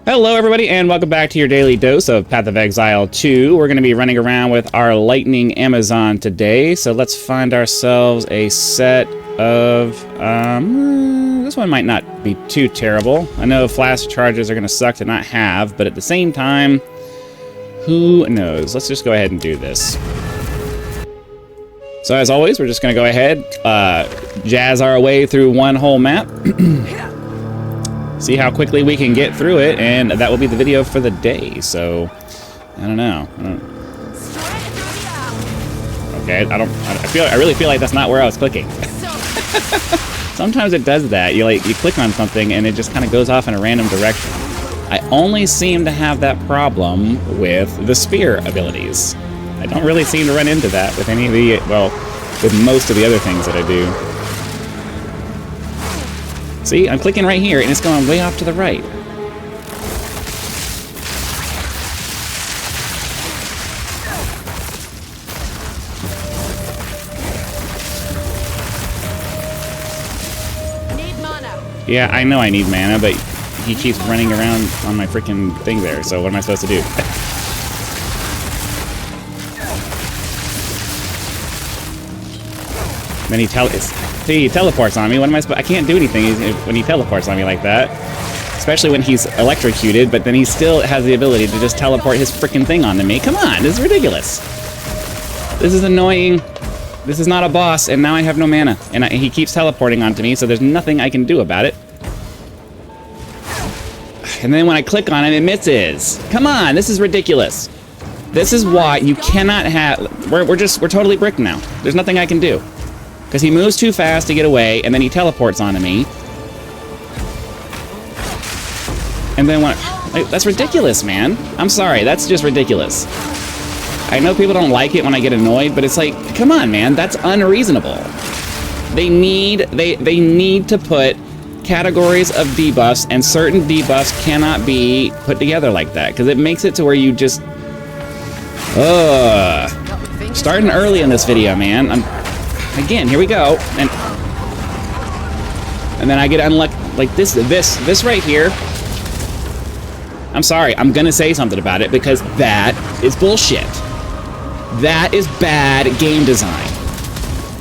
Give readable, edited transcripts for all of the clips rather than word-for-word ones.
Hello everybody and welcome back to your daily dose of Path of Exile 2. We're going to be running around with our Lightning Amazon today, so let's find ourselves a set of, this one might not be too terrible. I know flash charges are going to suck to not have, but at the same time, who knows? Let's just go ahead and do this. So as always, we're just going to go ahead, jazz our way through one whole map. See how quickly we can get through it, and that will be the video for the day. So, I don't know. Okay, I really feel like that's not where I was clicking. Sometimes it does that. You click on something and it just kind of goes off in a random direction. I only seem to have that problem with the spear abilities. I don't really seem to run into that with any of the, well, with most of the other things that I do. See, I'm clicking right here, and it's going way off to the right. Need mana. Yeah, I know I need mana, but he keeps running around on my freaking thing there, so what am I supposed to do? Then he teleports on me. What am I supposed? I can't do anything when he teleports on me like that. Especially when he's electrocuted, but then he still has the ability to just teleport his freaking thing onto me. Come on, this is ridiculous. This is annoying. This is not a boss, and now I have no mana. And he keeps teleporting onto me, so there's nothing I can do about it. And then when I click on it, it misses. Come on, this is ridiculous. This is why you cannot have... We're totally bricked now. There's nothing I can do. Because he moves too fast to get away, and then he teleports onto me. And then when... that's ridiculous, man. I'm sorry, that's just ridiculous. I know people don't like it when I get annoyed, but it's like, come on, man, that's unreasonable. They need to put categories of debuffs, and certain debuffs cannot be put together like that, because it makes it to where you just... Starting early in this video, man. Again, here we go, and then I get unlucky, like this right here. I'm sorry, I'm gonna say something about it because that is bullshit. That is bad game design.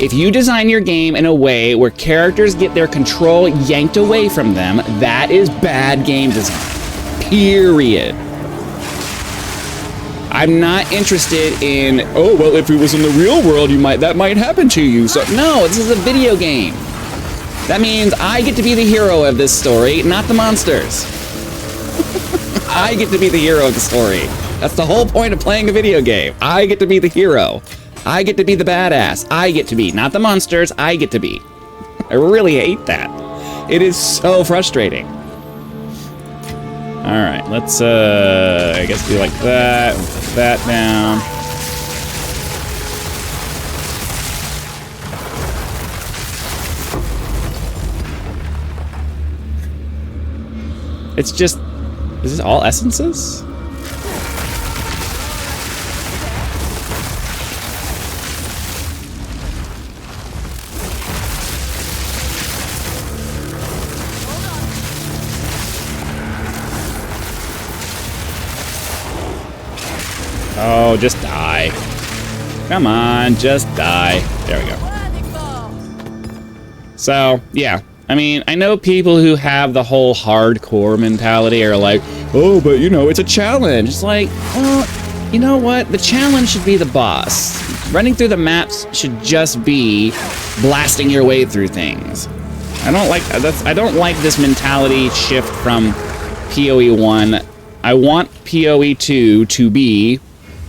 If you design your game in a way where characters get their control yanked away from them, that is bad game design. Period. I'm not interested in, oh, well, if it was in the real world, that might happen to you. So, no, this is a video game. That means I get to be the hero of this story, not the monsters. I get to be the hero of the story. That's the whole point of playing a video game. I get to be the hero. I get to be the badass. I get to be, not the monsters, I get to be. I really hate that. It is so frustrating. Alright, let's, I guess do like that, put that down. It's just, is this all essences? Oh, just die. Come on, just die. There we go. So, yeah. I mean, I know people who have the whole hardcore mentality are like, oh, but you know, it's a challenge. It's like, well, you know what? The challenge should be the boss. Running through the maps should just be blasting your way through things. I don't like this mentality shift from PoE 1. I want PoE 2 to be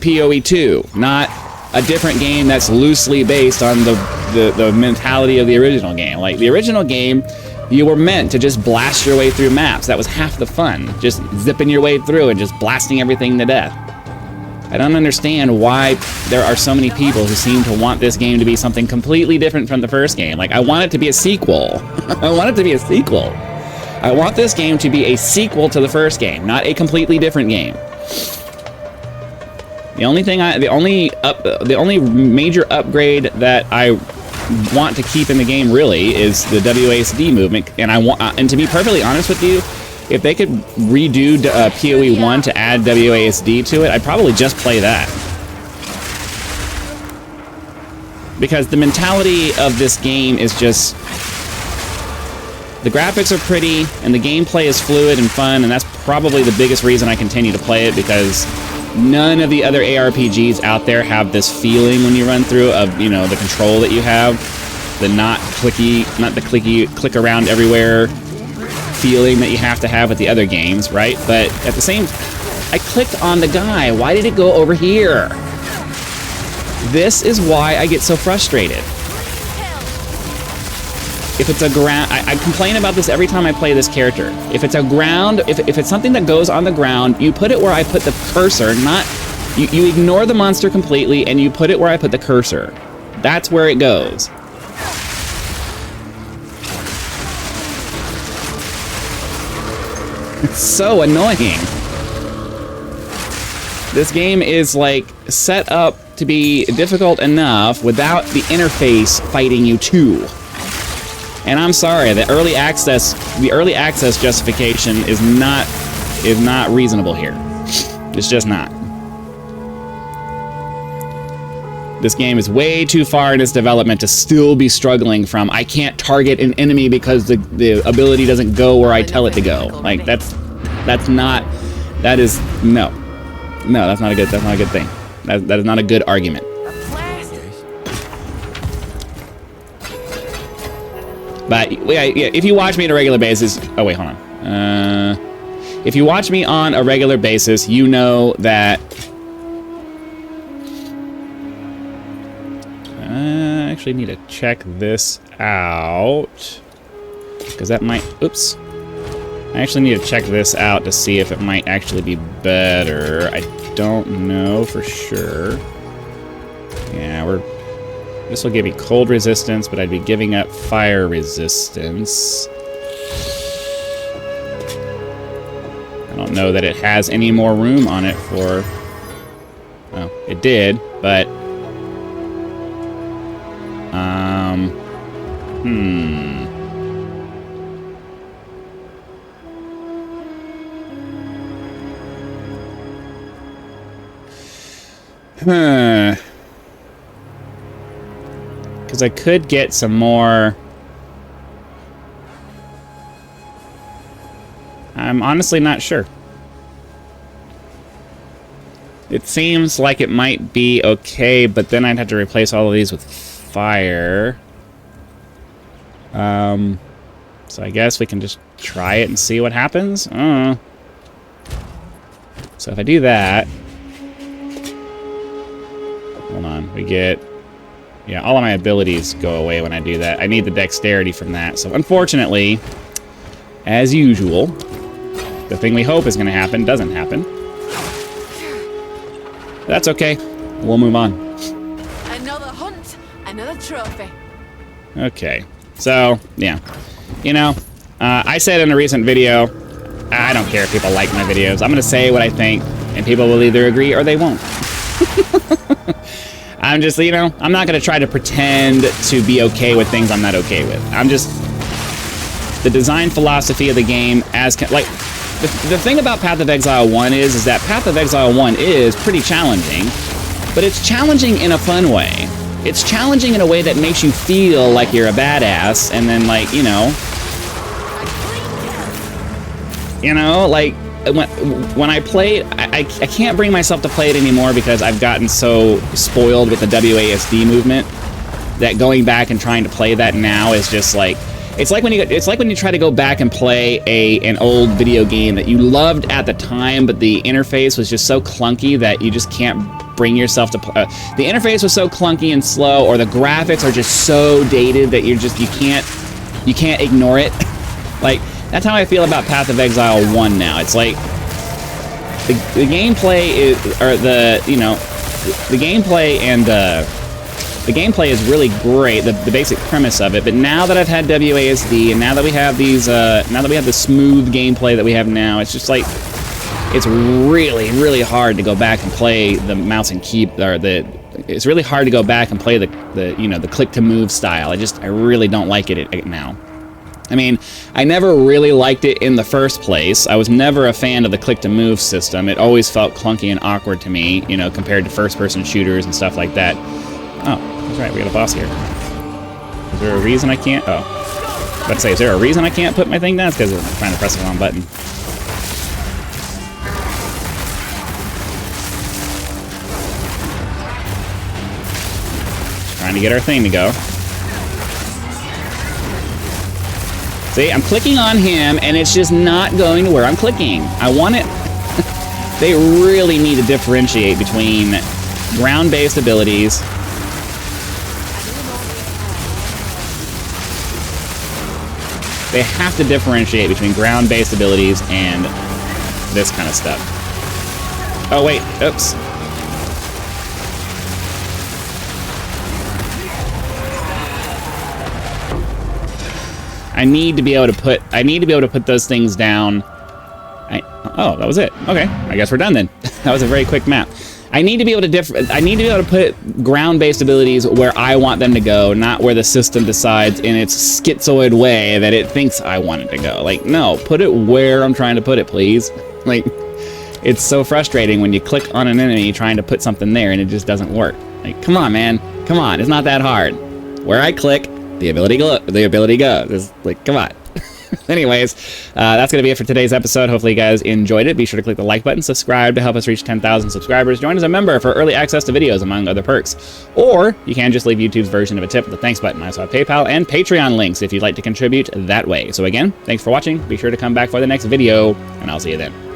PoE 2, not a different game that's loosely based on the mentality of the original game. Like, the original game, you were meant to just blast your way through maps. That was half the fun. Just zipping your way through and just blasting everything to death. I don't understand why there are so many people who seem to want this game to be something completely different from the first game. Like, I want it to be a sequel. I want it to be a sequel. I want this game to be a sequel to the first game, not a completely different game. The only major upgrade that I want to keep in the game really is the WASD movement, and and to be perfectly honest with you, if they could redo PoE 1 to add WASD to it, I'd probably just play that. Because the mentality of this game is just... The graphics are pretty, and the gameplay is fluid and fun, and that's probably the biggest reason I continue to play it, because none of the other ARPGs out there have this feeling when you run through of, you know, the control that you have, the not the clicky, click around everywhere feeling that you have to have with the other games, right? But at the same, I clicked on the guy. Why did it go over here? This is why I get so frustrated. If it's a ground, I complain about this every time I play this character. If it's a ground, if it's something that goes on the ground, you put it where I put the cursor, not, you ignore the monster completely and you put it where I put the cursor. That's where it goes. It's so annoying. This game is like set up to be difficult enough without the interface fighting you too. And I'm sorry, the early access justification is not reasonable here. It's just not. This game is way too far in its development to still be struggling from, I can't target an enemy because the ability doesn't go where I tell it to go. Like, that's not a good thing. That is not a good argument. But yeah, if you watch me on a regular basis, oh wait, hold on. If you watch me on a regular basis, you know that I actually need to check this out because that might. Oops. I actually need to check this out to see if it might actually be better. I don't know for sure. Yeah, this will give me cold resistance, but I'd be giving up fire resistance. I don't know that it has any more room on it for... Oh, it did, but... Because I could get some more... I'm honestly not sure. It seems like it might be okay, but then I'd have to replace all of these with fire. So I guess we can just try it and see what happens. So if I do that... Hold on, we get... Yeah, all of my abilities go away when I do that. I need the dexterity from that. So unfortunately, as usual, the thing we hope is going to happen doesn't happen. That's okay. We'll move on. Another hunt, another trophy. Okay. So, yeah. You know, I said in a recent video, I don't care if people like my videos. I'm going to say what I think, and people will either agree or they won't. I'm just, you know, I'm not going to try to pretend to be okay with things I'm not okay with. I'm just... The design philosophy of the game as... Like, the thing about Path of Exile 1 is that Path of Exile 1 is pretty challenging, but it's challenging in a fun way. It's challenging in a way that makes you feel like you're a badass, and then, like, you know, like, when I play it, I can't bring myself to play it anymore because I've gotten so spoiled with the WASD movement that going back and trying to play that now is just like... It's like when you try to go back and play an old video game that you loved at the time, but the interface was just so clunky that you just can't bring yourself to play. The interface was so clunky and slow, or the graphics are just so dated that you can't ignore it. Like, that's how I feel about Path of Exile 1 now. It's like the gameplay is, or the gameplay and the gameplay is really great, the basic premise of it, but now that I've had WASD, and now that we have these, now that we have the smooth gameplay that we have now, it's just like, it's really, really hard to go back and play the mouse and key, or it's really hard to go back and play the click to move style. I really don't like it now. I mean, I never really liked it in the first place. I was never a fan of the click-to-move system. It always felt clunky and awkward to me, you know, compared to first-person shooters and stuff like that. Oh, that's right, we got a boss here. Is there a reason I can't? Oh. I was about to say, is there a reason I can't put my thing down? It's because I'm trying to press the wrong button. Trying to get our thing to go. See, I'm clicking on him, and it's just not going to where I'm clicking. I want it... They really need to differentiate between ground-based abilities... They have to differentiate between ground-based abilities and this kind of stuff. Oh, wait. Oops. I need to be able to put those things down. Oh, that was it. Okay, I guess we're done then. That was a very quick map. I need to be able to put ground-based abilities where I want them to go, not where the system decides in its schizoid way that it thinks I want it to go. Like, no, put it where I'm trying to put it, please. Like, it's so frustrating when you click on an enemy trying to put something there and it just doesn't work. Like, come on, man. Come on, it's not that hard. Where I click, the ability goes. It's like, come on. Anyways, that's going to be it for today's episode. Hopefully you guys enjoyed it. Be sure to click the like button, subscribe to help us reach 10,000 subscribers. Join as a member for early access to videos, among other perks. Or you can just leave YouTube's version of a tip with the thanks button. I also have PayPal and Patreon links if you'd like to contribute that way. So again, thanks for watching. Be sure to come back for the next video, and I'll see you then.